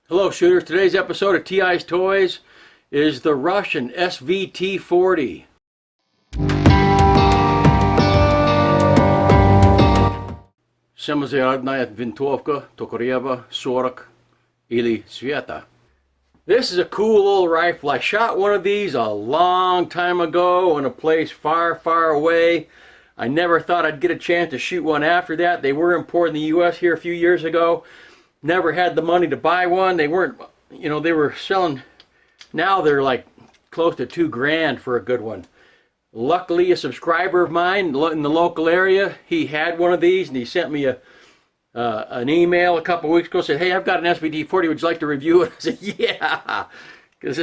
Hello shooters, today's episode of TI's Toys is the Russian SVT-40. Самозарядная винтовка Tokarev 40 или Sveta. This is a cool old rifle. I shot one of these a long time ago in a place far, far away. I never thought I'd get a chance to shoot one after that. They were imported in the US here a few years ago. Never had the money to buy one. They weren't, they were selling, now they're like close to $2,000 for a good one. Luckily, a subscriber of mine in the local area, he had one of these and he sent me an email a couple weeks ago, said, hey, I've got an SVT-40, would you like to review it? I said, yeah, because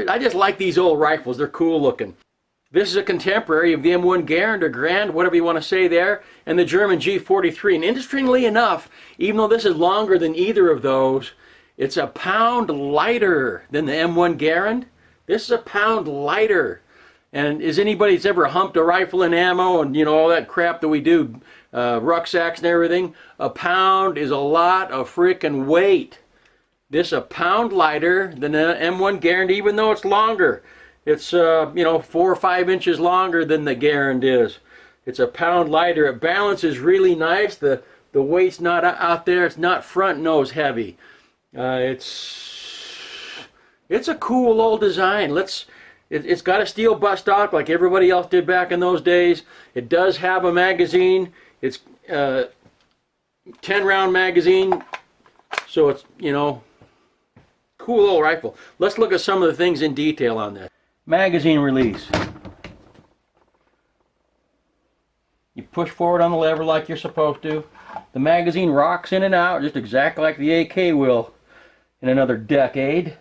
I just like these old rifles. They're cool looking. This is a contemporary of the M1 Garand or Grand, whatever you want to say there, and the German G43. And interestingly enough, even though this is longer than either of those, it's a pound lighter than the M1 Garand. This is a pound lighter. And is anybody that's ever humped a rifle in ammo and all that crap that we do, rucksacks and everything, a pound is a lot of frickin' weight. This is a pound lighter than the M1 Garand, even though it's longer. It's 4 or 5 inches longer than the Garand is. It's a pound lighter. It balances really nice. The weight's not out there. It's not front nose heavy. It's a cool old design. It's got a steel buttstock like everybody else did back in those days. It does have a magazine. It's 10-round magazine. So it's, cool old rifle. Let's look at some of the things in detail on this. Magazine release. You push forward on the lever like you're supposed to. The magazine rocks in and out just exactly like the AK will in another decade.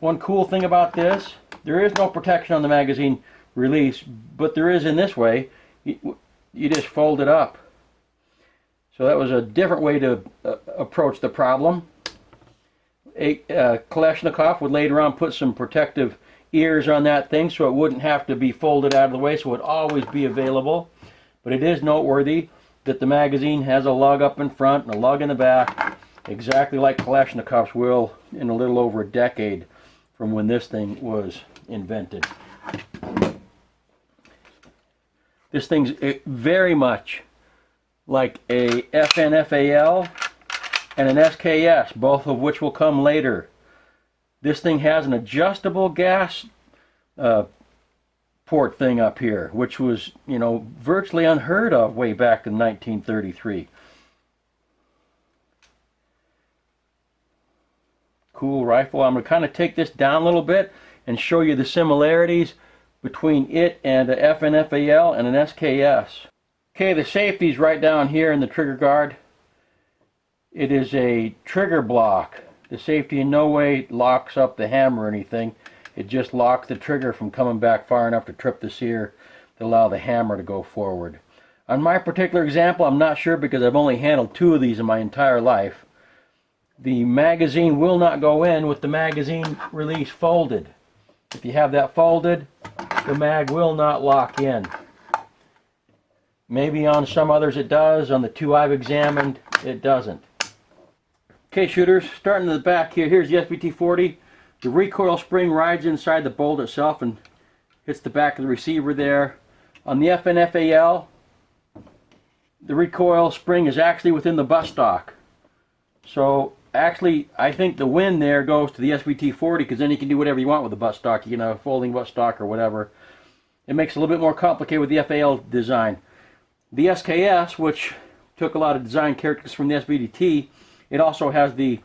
One cool thing about this, there is no protection on the magazine release, but there is in this way. You just fold it up. So that was a different way to approach the problem. A Kalashnikov would later on put some protective ears on that thing so it wouldn't have to be folded out of the way, so it would always be available. But it is noteworthy that the magazine has a lug up in front and a lug in the back, exactly like Kalashnikovs will in a little over a decade from when this thing was invented. This thing's very much like a FNFAL and an SKS, both of which will come later. This thing has an adjustable gas port thing up here, which was, virtually unheard of way back in 1933. Cool rifle. I'm going to kind of take this down a little bit and show you the similarities between it and a FNFAL and an SKS. Okay, the safety's right down here in the trigger guard. It is a trigger block. The safety in no way locks up the hammer or anything. It just locks the trigger from coming back far enough to trip the sear to allow the hammer to go forward. On my particular example, I'm not sure because I've only handled 2 of these in my entire life. The magazine will not go in with the magazine release folded. If you have that folded, the mag will not lock in. Maybe on some others it does. On the 2 I've examined, it doesn't. Okay, shooters, starting in the back here, here's the SVT-40. The recoil spring rides inside the bolt itself and hits the back of the receiver there. On the FNFAL, the recoil spring is actually within the buttstock. So, actually, I think the win there goes to the SVT-40 because then you can do whatever you want with the buttstock. You can have a folding buttstock or whatever. It makes it a little bit more complicated with the FAL design. The SKS, which took a lot of design characteristics from the SVT, it also has the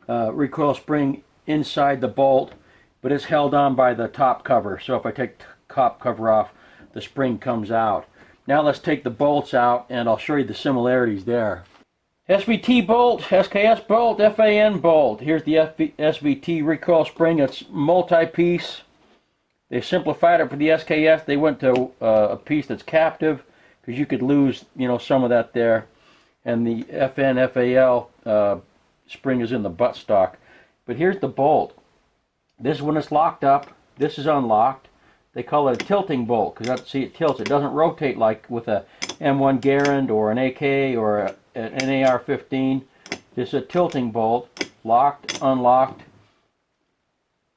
recoil spring inside the bolt, but it's held on by the top cover. So if I take the top cover off, the spring comes out. Now let's take the bolts out and I'll show you the similarities there. SVT bolt, SKS bolt, FAN bolt. Here's the SVT recoil spring. It's multi-piece. They simplified it for the SKS. They went to a piece that's captive because you could lose, some of that there. And the FNFAL spring is in the buttstock. But here's the bolt. This is when it's locked up. This is unlocked. They call it a tilting bolt because see, it tilts. It doesn't rotate like with a M1 Garand or an AK or an AR-15. This is a tilting bolt, locked, unlocked,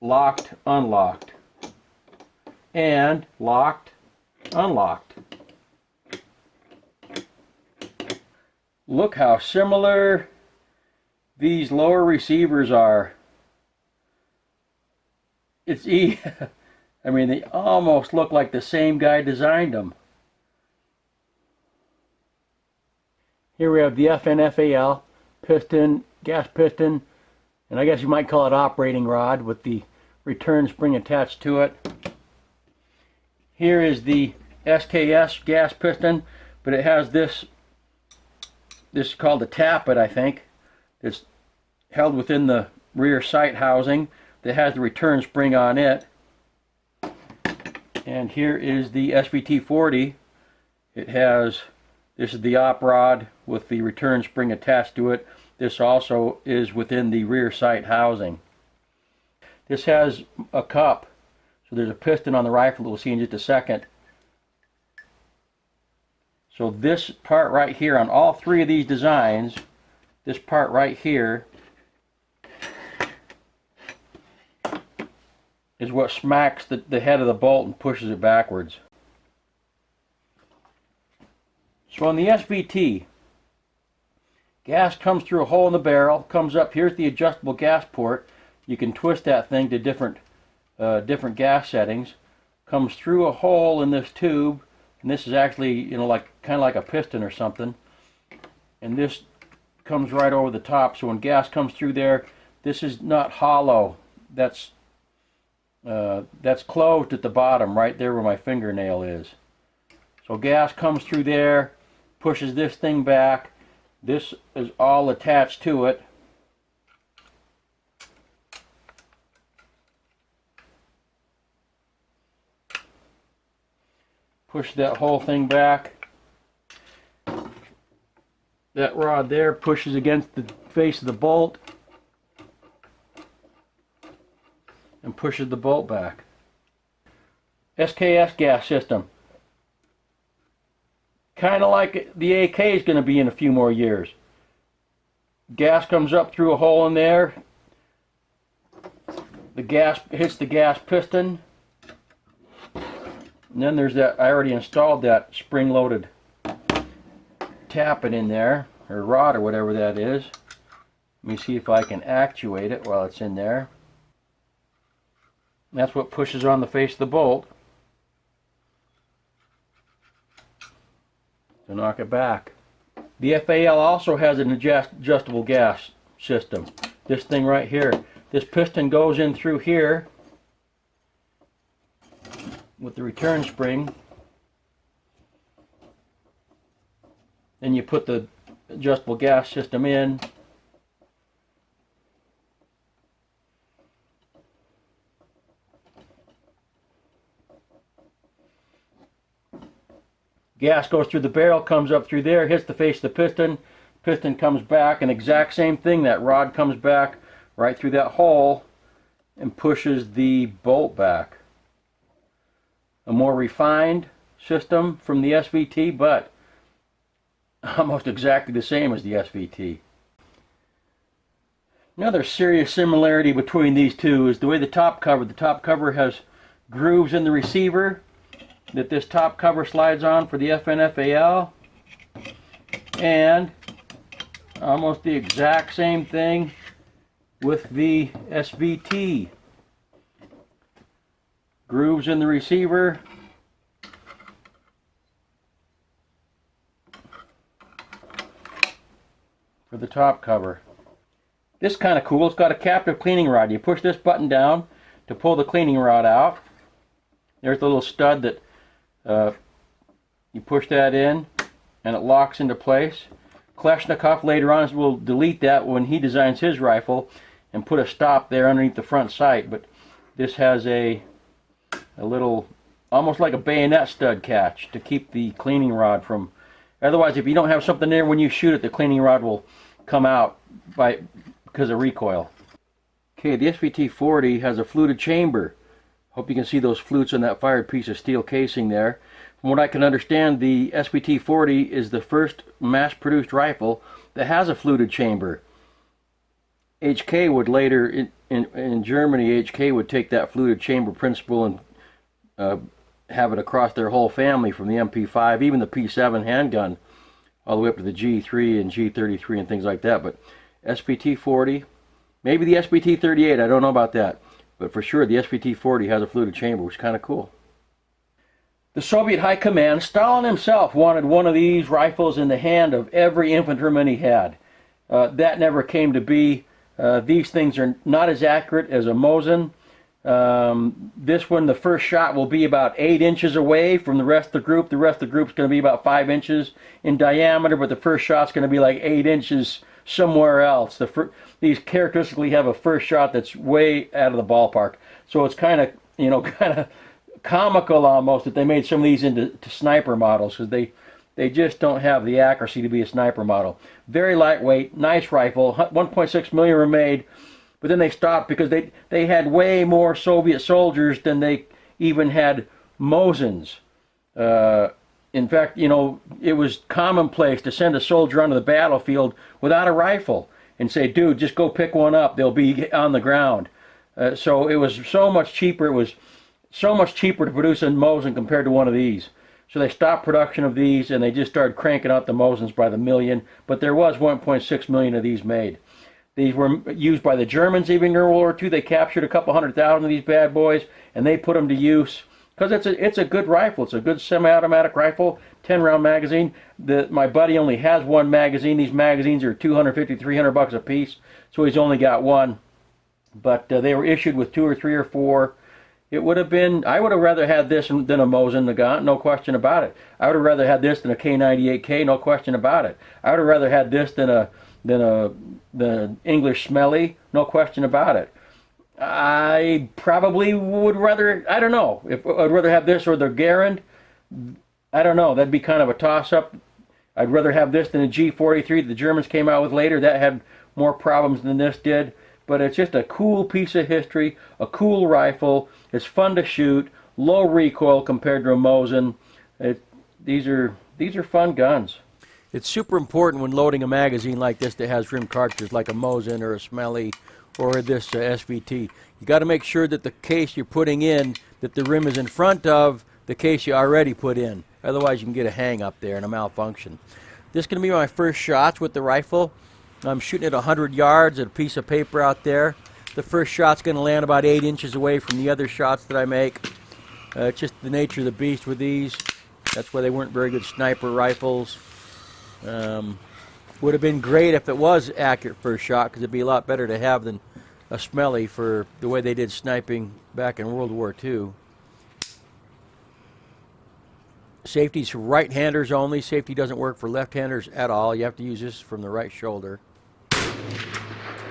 locked, unlocked, and locked, unlocked. Look how similar these lower receivers are. It's I mean, they almost look like the same guy designed them. Here we have the FNFAL piston, gas piston, and I guess you might call it operating rod with the return spring attached to it. Here is the SKS gas piston, but it has this is called the tappet, I think. It's held within the rear sight housing that has the return spring on it. And here is the SVT-40. It has, this is the op rod with the return spring attached to it. This also is within the rear sight housing. This has a cup, so there's a piston on the rifle that we'll see in just a second. So this part right here on all three of these designs, this part right here is what smacks the head of the bolt and pushes it backwards. So on the SVT, gas comes through a hole in the barrel, comes up, here's the adjustable gas port. You can twist that thing to different gas settings. Comes through a hole in this tube, and this is actually, you know, like kind of like a piston or something. And this comes right over the top, so when gas comes through there, this is not hollow. That's closed at the bottom, right there where my fingernail is. So gas comes through there, pushes this thing back. This is all attached to it. Push that whole thing back. That rod there pushes against the face of the bolt and pushes the bolt back. SKS gas system. Kind of like the AK is going to be in a few more years. Gas comes up through a hole in there. The gas hits the gas piston. And then there's that, I already installed that spring-loaded tappet in there, or rod or whatever that is. Let me see if I can actuate it while it's in there. That's what pushes on the face of the bolt to knock it back. The FAL also has an adjustable gas system. This thing right here. This piston goes in through here with the return spring. Then you put the adjustable gas system in. Gas goes through the barrel, comes up through there, hits the face of the piston. Piston comes back, and exact same thing. That rod comes back right through that hole and pushes the bolt back. A more refined system from the SVT, but almost exactly the same as the SVT. Another serious similarity between these two is the way the top cover has grooves in the receiver that this top cover slides on for the FNFAL, and almost the exact same thing with the SVT. Grooves in the receiver. For the top cover. This is kind of cool. It's got a captive cleaning rod. You push this button down to pull the cleaning rod out. There's the little stud that you push that in and it locks into place. Kalashnikov later on will delete that when he designs his rifle and put a stop there underneath the front sight, but this has a little, almost like a bayonet stud catch to keep the cleaning rod from, otherwise if you don't have something there when you shoot it, the cleaning rod will come out because of recoil. Okay, the SVT-40 has a fluted chamber. Hope you can see those flutes on that fired piece of steel casing there. From what I can understand, the SVT-40 is the first mass-produced rifle that has a fluted chamber. HK would later, in Germany, HK would take that fluted chamber principle and have it across their whole family, from the MP5, even the P7 handgun, all the way up to the G3 and G33 and things like that. But SVT-40, maybe the SVT-38, I don't know about that. But for sure, the SVT-40 has a fluted chamber, which is kind of cool. The Soviet High Command, Stalin himself, wanted one of these rifles in the hand of every infantryman he had. That never came to be. These things are not as accurate as a Mosin. This one, the first shot will be about 8 inches away from the rest of the group. The rest of the group's going to be about 5 inches in diameter, but the first shot's going to be like 8 inches somewhere else. These characteristically have a first shot that's way out of the ballpark. So it's kind of, kind of comical almost that they made some of these into sniper models, because they just don't have the accuracy to be a sniper model. Very lightweight, nice rifle. 1.6 million were made, but then they stopped because they had way more Soviet soldiers than they even had Mosins. In fact, it was commonplace to send a soldier onto the battlefield without a rifle and say, dude, just go pick one up. They'll be on the ground. So it was so much cheaper. It was so much cheaper to produce a Mosin compared to one of these. So they stopped production of these, and they just started cranking out the Mosins by the million. But there was 1.6 million of these made. These were used by the Germans even during World War II. They captured a couple 100,000 of these bad boys, and they put them to use because it's a good rifle. It's a good semi-automatic rifle, 10-round magazine. My buddy only has one magazine. These magazines are $250, $300 a piece, so he's only got one. But they were issued with 2 or 3 or 4. It would have been, I would have rather had this than a Mosin Nagant, no question about it. I would have rather had this than a K98K, no question about it. I would have rather had this than the English Smelly, no question about it. I probably would rather, I don't know, if I'd rather have this or the Garand. I don't know, that'd be kind of a toss-up. I'd rather have this than a G43 that the Germans came out with later. That had more problems than this did. But it's just a cool piece of history, a cool rifle. It's fun to shoot, low recoil compared to a Mosin. These are fun guns. It's super important when loading a magazine like this that has rim cartridges like a Mosin or a Smelly or this SVT. You got to make sure that the case you're putting in, that the rim is in front of the case you already put in. Otherwise you can get a hang up there and a malfunction. This is going to be my first shots with the rifle. I'm shooting at 100 yards at a piece of paper out there. The first shot's going to land about 8 inches away from the other shots that I make. It's just the nature of the beast with these. That's why they weren't very good sniper rifles. Would have been great if it was accurate first shot, because it'd be a lot better to have than a Smelly for the way they did sniping back in World War II. Safety's for right-handers only. Safety doesn't work for left-handers at all. You have to use this from the right shoulder.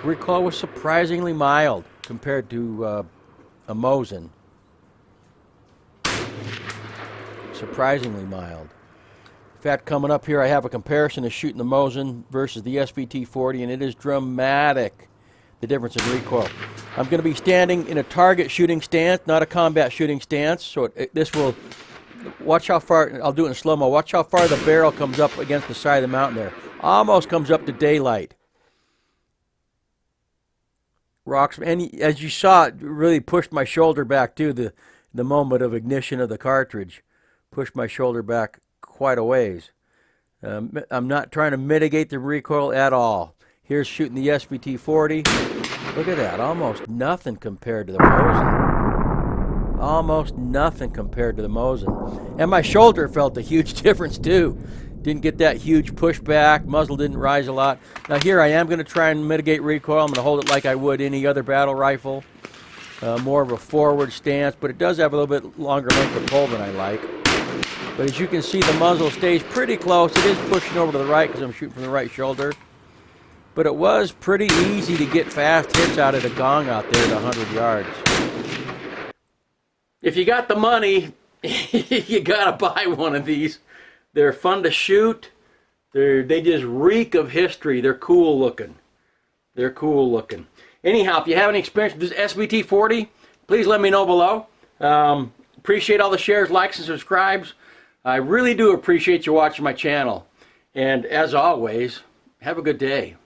Recoil was surprisingly mild compared to a Mosin. Surprisingly mild. In fact, coming up here, I have a comparison of shooting the Mosin versus the SVT-40, and it is dramatic, the difference in recoil. I'm going to be standing in a target shooting stance, not a combat shooting stance, so this will... Watch how far, I'll do it in slow-mo, watch how far the barrel comes up against the side of the mountain there. Almost comes up to daylight. Rocks, and as you saw, it really pushed my shoulder back too, the moment of ignition of the cartridge. Pushed my shoulder back quite a ways. I'm not trying to mitigate the recoil at all. Here's shooting the SVT-40. Look at that, almost nothing compared to the Mosin. Almost nothing compared to the Mosin. And my shoulder felt a huge difference too. Didn't get that huge pushback. Muzzle didn't rise a lot. Now here I am going to try and mitigate recoil. I'm going to hold it like I would any other battle rifle. More of a forward stance, but it does have a little bit longer length of pull than I like. But as you can see, the muzzle stays pretty close. It is pushing over to the right because I'm shooting from the right shoulder. But it was pretty easy to get fast hits out of the gong out there at 100 yards. If you got the money, you gotta buy one of these. They're fun to shoot. They just reek of history. They're cool looking. They're cool looking. Anyhow, if you have any experience with this SVT-40, please let me know below. Appreciate all the shares, likes, and subscribes. I really do appreciate you watching my channel. And as always, have a good day.